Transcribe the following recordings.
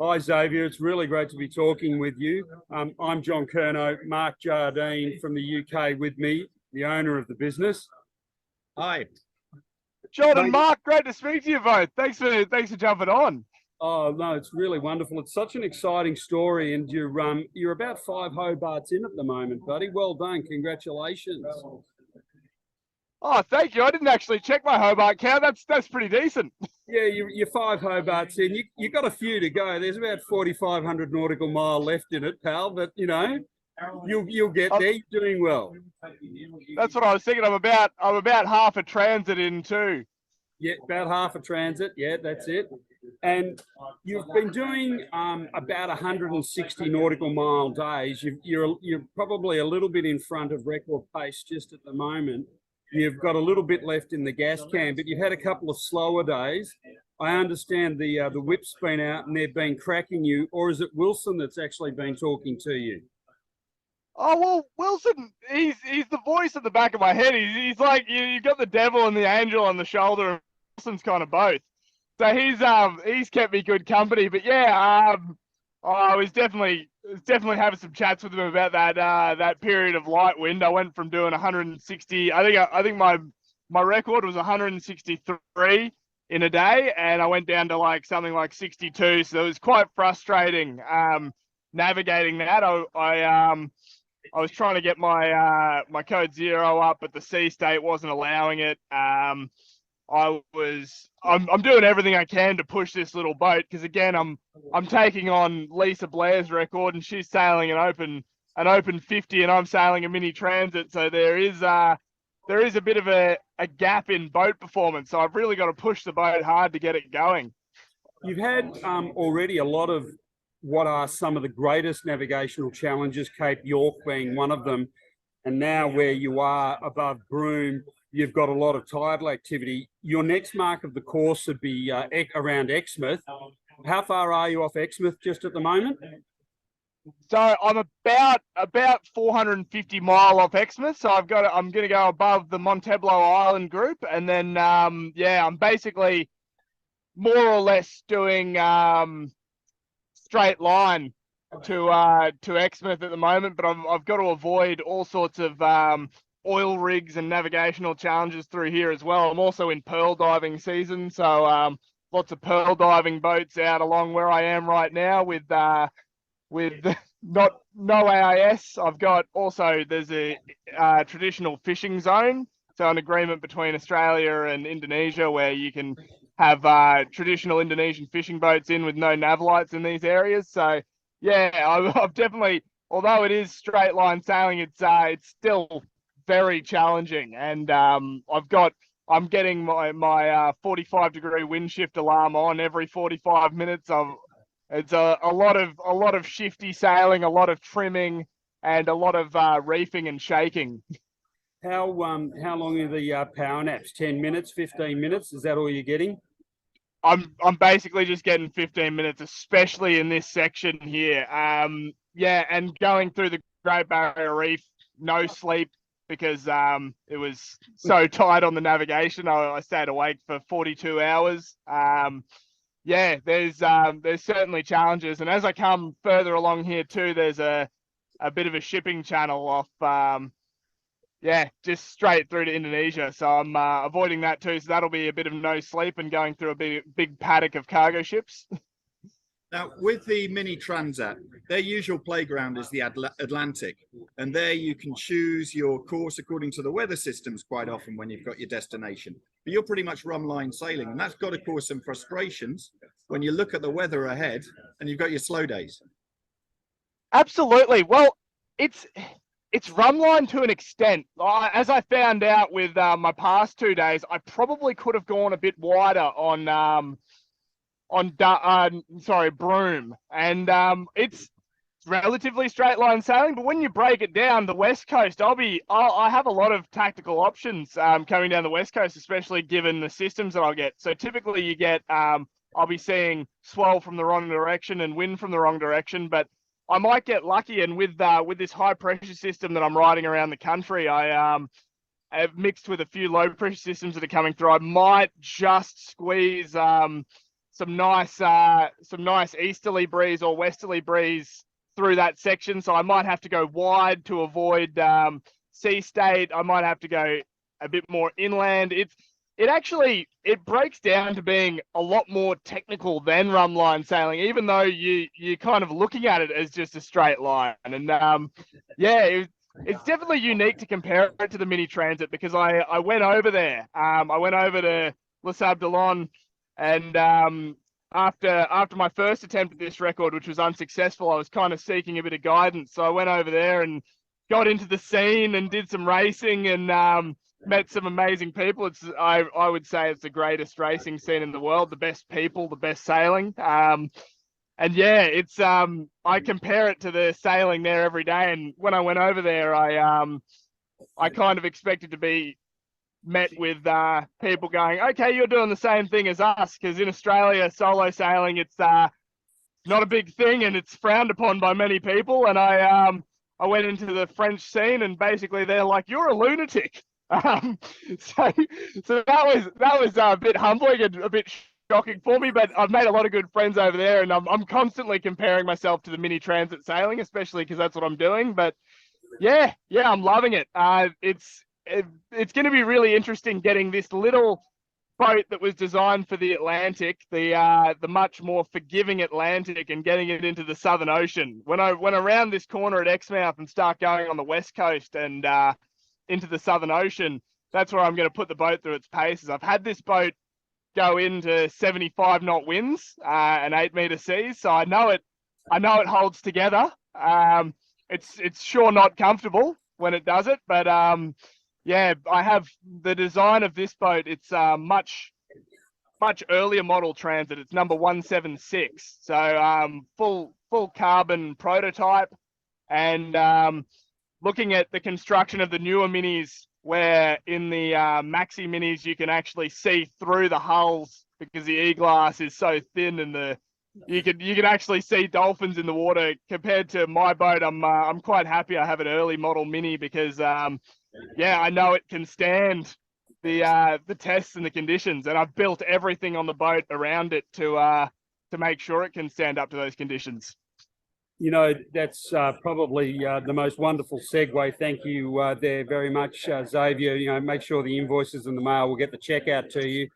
Hi, Xavier. It's really great to be talking with you. I'm John Curnow, Mark Jardine from the UK with me, the owner of the business. Hi. John and Mark, great to speak to you both. Thanks for jumping on. Oh, no, it's really wonderful. It's such an exciting story, and you're about 5 Hobarts in at the moment, buddy. Well done. Congratulations. Oh, thank you. I didn't actually check my Hobart count. That's pretty decent. Yeah, you're 5 Hobarts in. You got a few to go. There's about 4,500 nautical mile left in it, pal. But you know, you'll get there. You're doing well. That's what I was thinking. I'm about half a transit in too. Yeah, about half a transit. Yeah, that's it. And you've been doing about 160 nautical mile days. You're probably a little bit in front of record pace just at the moment. You've got a little bit left in the gas can, but you've had a couple of slower days. I understand the whip's been out and they've been cracking you, or is it Wilson that's actually been talking to you? Oh, well, Wilson, he's the voice at the back of my head. He's like, you got the devil and the angel on the shoulder, and Wilson's kind of both. So he's kept me good company. But yeah, I was definitely having some chats with him about that period of light wind. I went from doing 160. I think my record was 163 in a day, and I went down to something like 62. So it was quite frustrating navigating that. I was trying to get my code 0 up, but the sea state wasn't allowing it. I'm doing everything I can to push this little boat, because again I'm taking on Lisa Blair's record, and she's sailing an open 50 and I'm sailing a Mini Transat, so there is a bit of a gap in boat performance, so I've really got to push the boat hard to get it going. You've had already a lot of what are some of the greatest navigational challenges, Cape York being one of them, and now where you are above Broome, you've got a lot of tidal activity. Your next mark of the course would be around Exmouth. How far are you off Exmouth just at the moment? So I'm about 450 mile off Exmouth. So I'm going to go above the Montebello Island group, and then I'm basically more or less doing straight line to Exmouth at the moment. But I've got to avoid all sorts of oil rigs and navigational challenges through here as well. I'm also in pearl diving season, so lots of pearl diving boats out along where I am right now with no AIS. I've got also, there's a traditional fishing zone, so an agreement between Australia and Indonesia where you can have traditional Indonesian fishing boats in with no nav lights in these areas. So yeah, I've definitely, although it is straight line sailing, it's still very challenging, and I'm getting my 45-degree wind shift alarm on every 45 minutes. It's a lot of shifty sailing, a lot of trimming, and a lot of reefing and shaking. How long are the power naps? 10 minutes, 15 minutes? Is that all you're getting? I'm basically just getting 15 minutes, especially in this section here. And going through the Great Barrier Reef, no sleep, because it was so tight on the navigation. I stayed awake for 42 hours. There's certainly challenges, and as I come further along here too, there's a bit of a shipping channel off just straight through to Indonesia, so I'm avoiding that too. So that'll be a bit of no sleep and going through a big paddock of cargo ships. Now, with the Mini Transat, their usual playground is the Atlantic, and there you can choose your course according to the weather systems quite often when you've got your destination. But you're pretty much run-line sailing, and that's got to cause some frustrations when you look at the weather ahead and you've got your slow days. Absolutely. Well, it's run-line to an extent. As I found out with my past 2 days, I probably could have gone a bit wider on Broome, and it's relatively straight line sailing, but when you break it down, the West Coast, I have a lot of tactical options coming down the West Coast, especially given the systems that I'll get. So typically you get, I'll be seeing swell from the wrong direction and wind from the wrong direction, but I might get lucky, and with this high pressure system that I'm riding around the country, I've mixed with a few low pressure systems that are coming through. I might just squeeze some nice easterly breeze or westerly breeze through that section. So I might have to go wide to avoid sea state. I might have to go a bit more inland. It breaks down to being a lot more technical than rumline sailing, even though you're kind of looking at it as just a straight line. And it's definitely unique to compare it to the Mini Transat, because I went over there. I went over to Les Sables d'Olonne, and after my first attempt at this record, which was unsuccessful, I was kind of seeking a bit of guidance. So I went over there and got into the scene and did some racing, and met some amazing people. I would say it's the greatest racing scene in the world, the best people, the best sailing. And yeah, I compare it to the sailing there every day. And when I went over there, I kind of expected to be met with people going, okay, you're doing the same thing as us, because in Australia, solo sailing, it's not a big thing and it's frowned upon by many people. And I went into the French scene, and basically they're like, you're a lunatic. So that was a bit humbling and a bit shocking for me, but I've made a lot of good friends over there, and I'm constantly comparing myself to the Mini Transat sailing, especially because that's what I'm doing. But yeah, I'm loving it. It's going to be really interesting getting this little boat that was designed for the Atlantic, the much more forgiving Atlantic, and getting it into the Southern Ocean. When I went around this corner at Exmouth and start going on the west coast and into the Southern Ocean, that's where I'm going to put the boat through its paces. I've had this boat go into 75 knot winds and 8 meter seas, so I know it holds together. It's sure not comfortable when it does it, but yeah, I have the design of this boat. It's much earlier model Transat. It's number 176, so full carbon prototype. And looking at the construction of the newer minis, where in the maxi minis you can actually see through the hulls because the e-glass is so thin, and you can actually see dolphins in the water. Compared to my boat, I'm quite happy I have an early model mini, because yeah, I know it can stand the tests and the conditions, and I've built everything on the boat around it to make sure it can stand up to those conditions. You know, that's probably the most wonderful segue. Thank you there very much, Xavier. You know, make sure the invoices in the mail. We'll get the check out to you.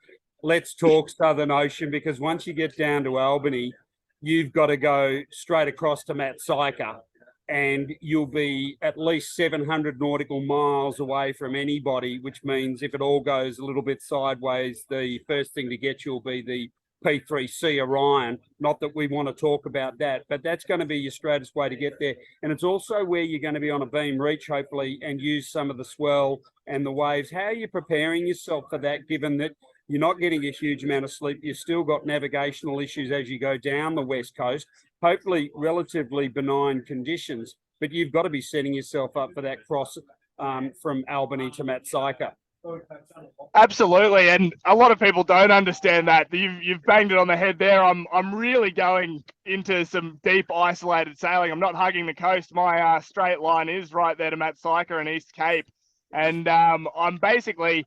Let's talk Southern Ocean, because once you get down to Albany, you've got to go straight across to Matsyka, and you'll be at least 700 nautical miles away from anybody, which means if it all goes a little bit sideways, the first thing to get you will be the P3C Orion. Not that we want to talk about that, but that's going to be your straightest way to get there. And it's also where you're going to be on a beam reach, hopefully, and use some of the swell and the waves. How are you preparing yourself for that, given that you're not getting a huge amount of sleep? You've still got navigational issues as you go down the west coast, hopefully relatively benign conditions, but you've got to be setting yourself up for that cross from Albany to Matsyka. Absolutely, and a lot of people don't understand that. You've banged it on the head there. I'm really going into some deep isolated sailing. I'm not hugging the coast. My straight line is right there to Matsyka and East Cape, and I'm basically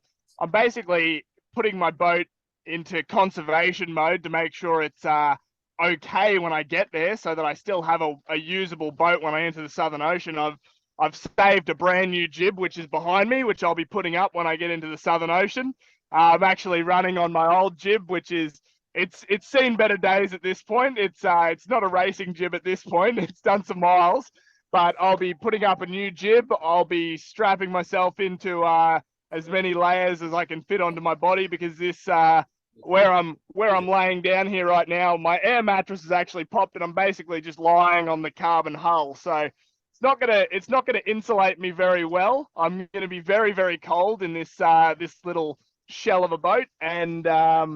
putting my boat into conservation mode to make sure it's okay when I get there, so that I still have a usable boat when I enter the Southern Ocean. I've saved a brand new jib, which is behind me, which I'll be putting up when I get into the Southern Ocean. I'm actually running on my old jib, which is it's seen better days at this point. It's not a racing jib at this point. It's done some miles, but I'll be putting up a new jib. I'll be strapping myself into as many layers as I can fit onto my body, because this where I'm laying down here right now, my air mattress is actually popped, and I'm basically just lying on the carbon hull. So it's not gonna insulate me very well. I'm gonna be very, very cold in this this little shell of a boat, and yeah,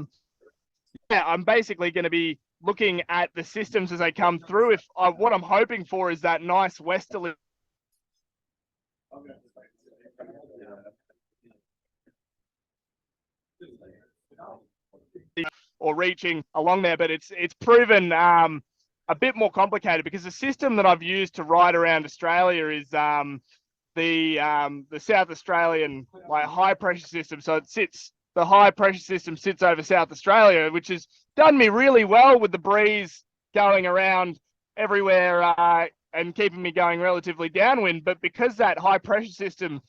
I'm basically gonna be looking at the systems as they come through. What I'm hoping for is that nice westerly or reaching along there, but it's proven a bit more complicated, because the system that I've used to ride around Australia is the South Australian high pressure system. So it sits the high pressure system sits over South Australia, which has done me really well with the breeze going around everywhere and keeping me going relatively downwind. But because that high pressure system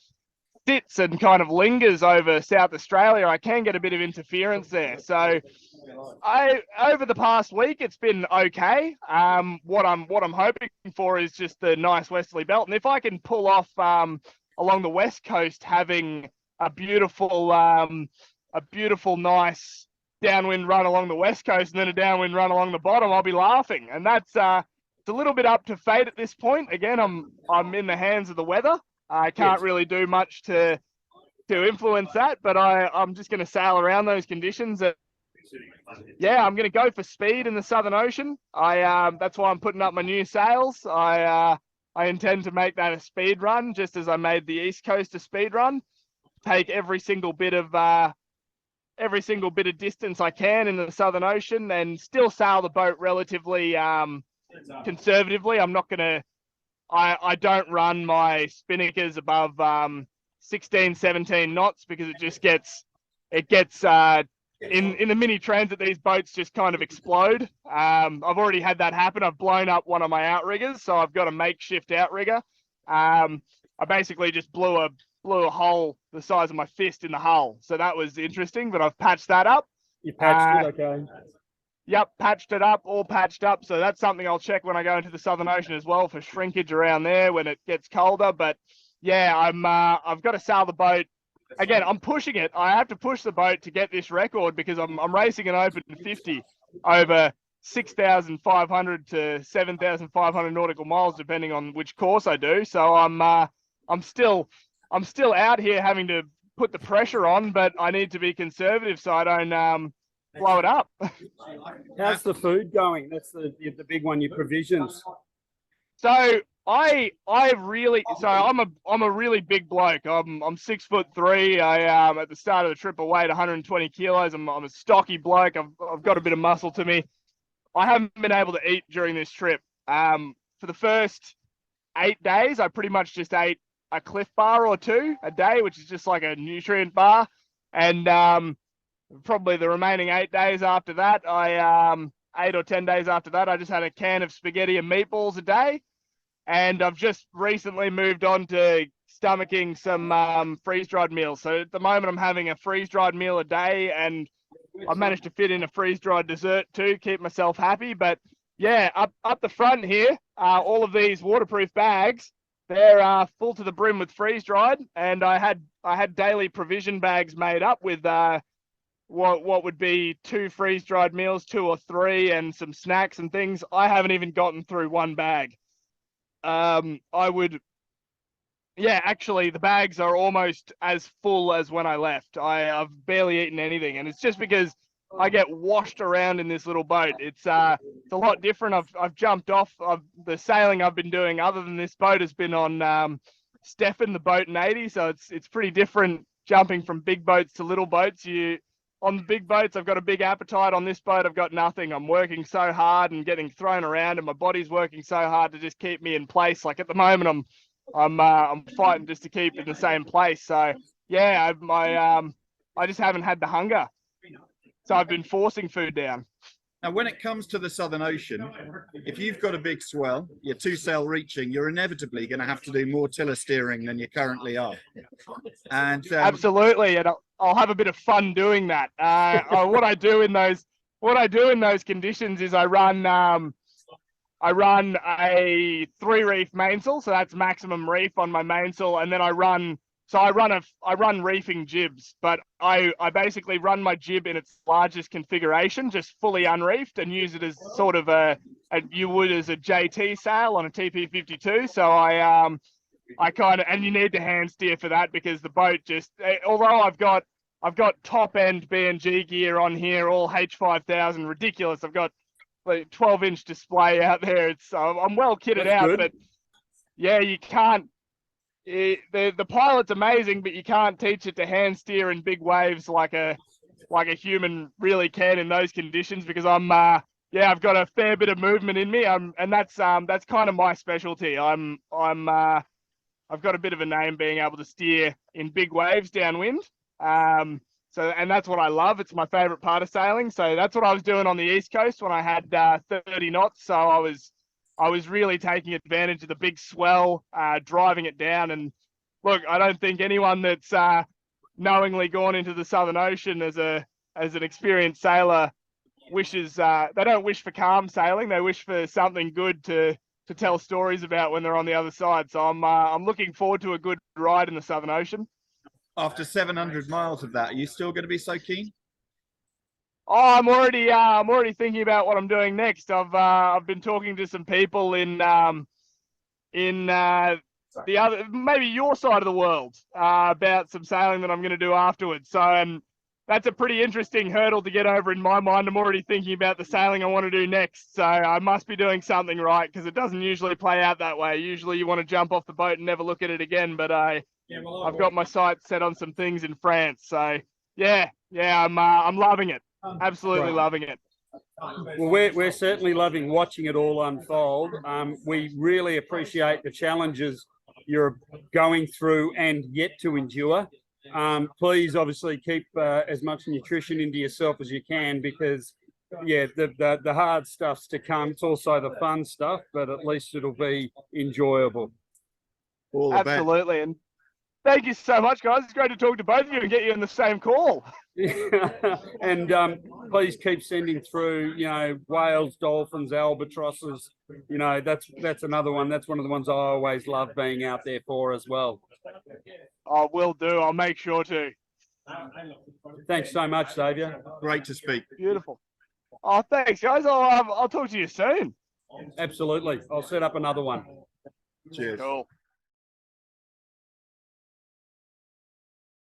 sits and kind of lingers over South Australia, I can get a bit of interference there. So over the past week, it's been okay. What I'm hoping for is just the nice westerly belt, and if I can pull off along the west coast, having a beautiful, nice downwind run along the west coast, and then a downwind run along the bottom, I'll be laughing. And that's it's a little bit up to fate at this point. Again, I'm in the hands of the weather. I can't really do much to influence that, but I'm just going to sail around those conditions. Yeah, I'm going to go for speed in the Southern Ocean. That's why I'm putting up my new sails. I intend to make that a speed run, just as I made the East Coast a speed run. Take every single bit of distance I can in the Southern Ocean, and still sail the boat relatively conservatively. I'm not going to. I don't run my spinnakers above 16, 17 knots, because it gets in the Mini Transat, these boats just kind of explode. I've already had that happen. I've blown up one of my outriggers, so I've got a makeshift outrigger. I basically just blew a hole the size of my fist in the hull, so that was interesting. But I've patched that up. You patched it, okay? Yep, patched it up, all patched up. So that's something I'll check when I go into the Southern Ocean as well, for shrinkage around there when it gets colder. But yeah, I've got to sail the boat. Again, I'm pushing it. I have to push the boat to get this record, because I'm racing an open 50 over 6,500 to 7,500 nautical miles, depending on which course I do. So I'm still out here having to put the pressure on, but I need to be conservative so I don't blow it up. How's the food going? That's the big one, your provisions. So I'm a really big bloke. I'm 6'3". I at the start of the trip I weighed 120 kilos. I'm a stocky bloke. I've got a bit of muscle to me. I haven't been able to eat during this trip. For the first 8 days, I pretty much just ate a Cliff Bar or two a day, which is just like a nutrient bar. And probably the remaining 8 days after that, 8 or 10 days after that, I just had a can of spaghetti and meatballs a day. And I've just recently moved on to stomaching some freeze-dried meals. So at the moment, I'm having a freeze-dried meal a day, and I've managed to fit in a freeze-dried dessert too, keep myself happy. But yeah, up the front here, all of these waterproof bags, they're full to the brim with freeze-dried, and I had daily provision bags made up with what would be 2 freeze-dried meals, 2 or 3, and some snacks and things. I haven't even gotten through one bag. Actually, the bags are almost as full as when I left. I've barely eaten anything, and it's just because I get washed around in this little boat. It's a lot different. I've jumped off. The sailing I've been doing, other than this boat, has been on Stefan, the boat in 80. So it's pretty different jumping from big boats to little boats. On the big boats, I've got a big appetite. On this boat, I've got nothing. I'm working so hard and getting thrown around, and my body's working so hard to just keep me in place. Like at the moment, I'm fighting just to keep in the same place. So yeah, I just haven't had the hunger. So I've been forcing food down. Now, when it comes to the Southern Ocean, if you've got a big swell, you're 2 sail reaching, you're inevitably going to have to do more tiller steering than you currently are. And absolutely, and I'll have a bit of fun doing that. What I do in those conditions is I run a 3 reef mainsail, so that's maximum reef on my mainsail, and then I run reefing jibs, but I basically run my jib in its largest configuration, just fully unreefed, and use it as sort of you would as a JT sail on a TP52. So I kind of, and you need to hand steer for that, because the boat just, although I've got top end B&G gear on here, all H5000, ridiculous. I've got like 12-inch display out there. I'm well kitted That's out, good. but yeah, you can't. The pilot's amazing, but you can't teach it to hand steer in big waves like a human really can in those conditions, because I've got a fair bit of movement in me. And that's kind of my specialty. I've got a bit of a name being able to steer in big waves downwind. and that's what I love. It's my favorite part of sailing. So that's what I was doing on the East Coast when I had 30 knots. So I was really taking advantage of the big swell, driving it down. And look, I don't think anyone that's knowingly gone into the Southern Ocean as an experienced sailor wishes, they don't wish for calm sailing. They wish for something good to tell stories about when they're on the other side. So I'm looking forward to a good ride in the Southern Ocean. After 700 miles of that, are you still going to be so keen? Oh, I'm already thinking about what I'm doing next. I've been talking to some people in the other, maybe your side of the world, about some sailing that I'm going to do afterwards. So, and that's a pretty interesting hurdle to get over in my mind. I'm already thinking about the sailing I want to do next. So I must be doing something right, because it doesn't usually play out that way. Usually you want to jump off the boat and never look at it again. But I've got my sights set on some things in France. So yeah, I'm loving it. Absolutely loving it. Well, we're certainly loving watching it all unfold. We really appreciate the challenges you're going through and yet to endure. Please, obviously, keep as much nutrition into yourself as you can, because, yeah, the hard stuff's to come. It's also the fun stuff, but at least it'll be enjoyable. All the best. Absolutely. And thank you so much, guys. It's great to talk to both of you and get you in the same call. And please keep sending through, whales, dolphins, albatrosses. That's another one. That's one of the ones I always love being out there for as well. I will do. I'll make sure to. Thanks so much, Xavier. Great to speak. Beautiful. Oh, thanks, guys. I'll talk to you soon. Absolutely. I'll set up another one. Cheers. Cool.